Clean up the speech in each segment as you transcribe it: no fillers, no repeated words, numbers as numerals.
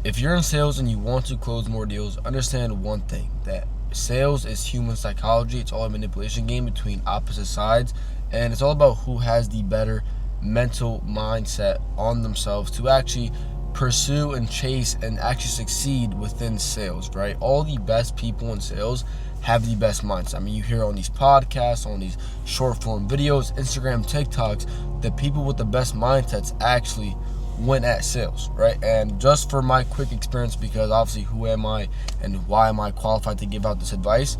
If you're in sales and you want to close more deals, understand one thing, that sales is human psychology. It's all a manipulation game between opposite sides, and it's all about who has the better mental mindset on themselves to actually pursue and chase and actually succeed within sales, right? All the best people in sales have the best mindset. I mean, you hear on these podcasts, on these short form videos, Instagram, TikToks, the people with the best mindsets actually win at sales, right? And just for my quick experience, because obviously who am I and why am I qualified to give out this advice?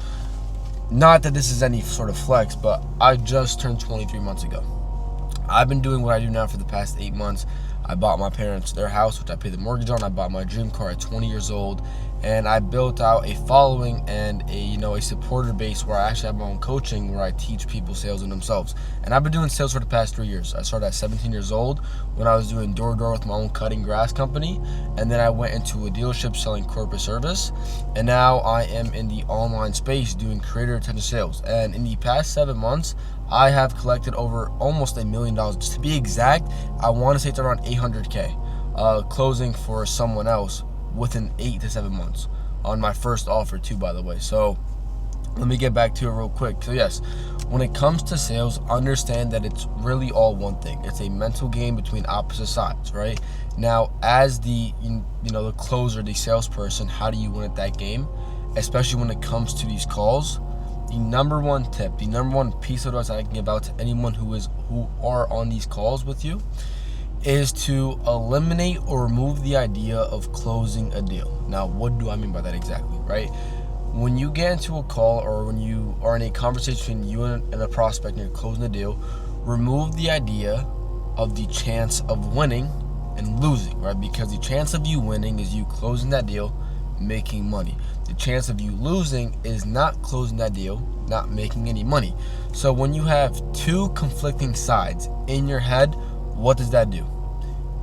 Not that this is any sort of flex, but I just turned 23 months ago. I've been doing what I do now for the past 8 months. I bought my parents their house, which I paid the mortgage on. I bought my dream car at 20 years old, and I built out a following and a supporter base where I actually have my own coaching where I teach people sales in themselves. And I've been doing sales for the past 3 years. I started at 17 years old when I was doing door-to-door with my own cutting grass company, and then I went into a dealership selling corporate service, and now I am in the online space doing creator attention sales. And in the past 7 months, I have collected over almost $1 million. Just to be exact, I want to say it's around $800K closing for someone else within 8 to 7 months on my first offer too, by the way. So let me get back to it real quick. So yes, when it comes to sales, understand that it's really all one thing. It's a mental game between opposite sides, right? Now, as the the closer, the salesperson, how do you win at that game? Especially when it comes to these calls. The number one tip, the number one piece of advice I can give out to anyone who are on these calls with you is to eliminate or remove the idea of closing a deal. Now, what do I mean by that exactly, right? When you get into a call or when you are in a conversation between you and a prospect and you're closing a deal, remove the idea of the chance of winning and losing, right? Because the chance of you winning is you closing that deal, making money. The chance of you losing is not closing that deal, not making any money. So when you have two conflicting sides in your head, what does that do?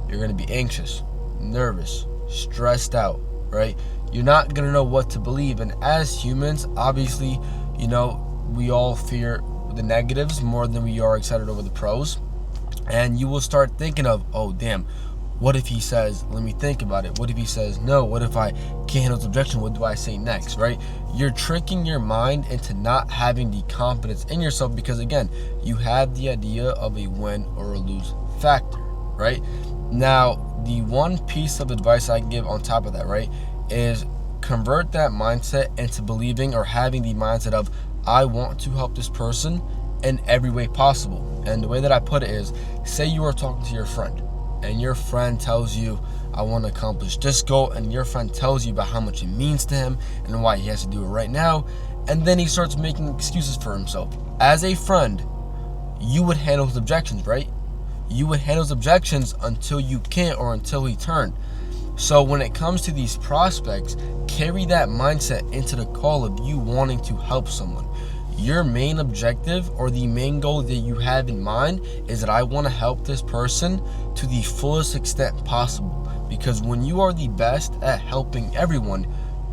You're going to be anxious, nervous, stressed out, right? You're not going to know what to believe. And as humans, obviously, we all fear the negatives more than we are excited over the pros. And you will start thinking of, oh, damn, what if he says, let me think about it? What if he says no? What if I can't handle his objection? What do I say next, right? You're tricking your mind into not having the confidence in yourself because, again, you have the idea of a win or a lose factor, right? Now, the one piece of advice I can give on top of that, right, is convert that mindset into believing or having the mindset of, I want to help this person in every way possible. And the way that I put it is, say you are talking to your friend, and your friend tells you, I want to accomplish this goal, and your friend tells you about how much it means to him and why he has to do it right now, and then he starts making excuses for himself. As a friend, you would handle his objections, right? You would handle his objections until you can't or until he turned. So when it comes to these prospects, carry that mindset into the call of you wanting to help someone. Your main objective or the main goal that you have in mind is that I want to help this person to the fullest extent possible. Because when you are the best at helping everyone,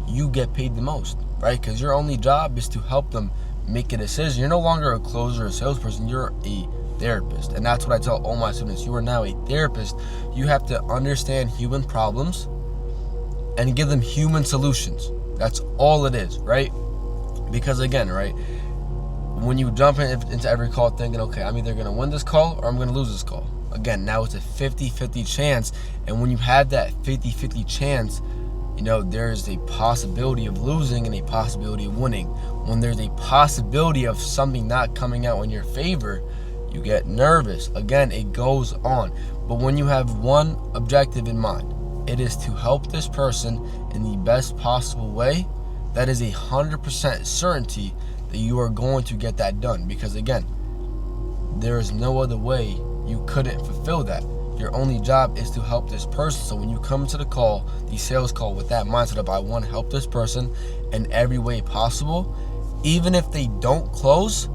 you get paid the most, right? Because your only job is to help them make a decision. You're no longer a closer or a salesperson, you're a therapist. And that's what I tell all my students. You are now a therapist. You have to understand human problems and give them human solutions. That's all it is, right? Because again, right, when you jump into every call thinking, okay, I'm either going to win this call or I'm going to lose this call. Again, now it's a 50-50 chance. And when you have that 50-50 chance, there's a possibility of losing and a possibility of winning. When there's a possibility of something not coming out in your favor, you get nervous. Again, it goes on. But when you have one objective in mind, it is to help this person in the best possible way, that is 100% certainty that you are going to get that done. Because again, there is no other way you couldn't fulfill that. Your only job is to help this person. So when you come to the call, the sales call, with that mindset of I want to help this person in every way possible, even if they don't close,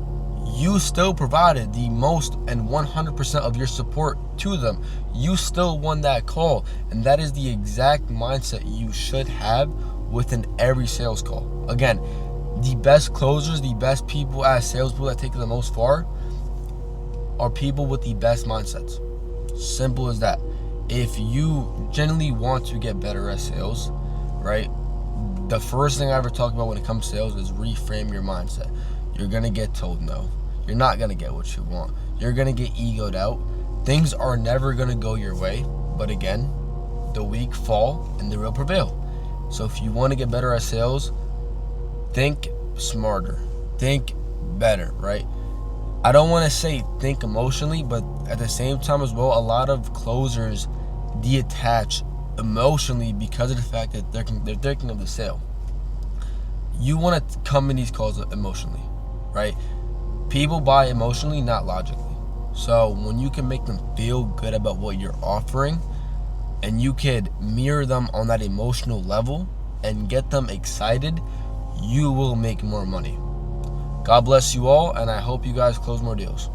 you still provided the most and 100% of your support to them. You still won that call. And that is the exact mindset you should have within every sales call. Again, the best closers, the best people as salespeople that take it the most far are people with the best mindsets. Simple as that. if you genuinely want to get better at sales, right? The first thing I ever talk about when it comes to sales is reframe your mindset. You're gonna get told no. You're not gonna get what you want. You're gonna get egoed out. Things are never gonna go your way. But again, the weak fall and the real prevail. So if you want to get better at sales, think smarter, think better, right? I don't want to say think emotionally, but at the same time as well, a lot of closers detach emotionally because of the fact that they're thinking of the sale. You want to come in these calls emotionally, right? People buy emotionally, not logically. So when you can make them feel good about what you're offering, and you could mirror them on that emotional level and get them excited, you will make more money. God bless you all, and I hope you guys close more deals.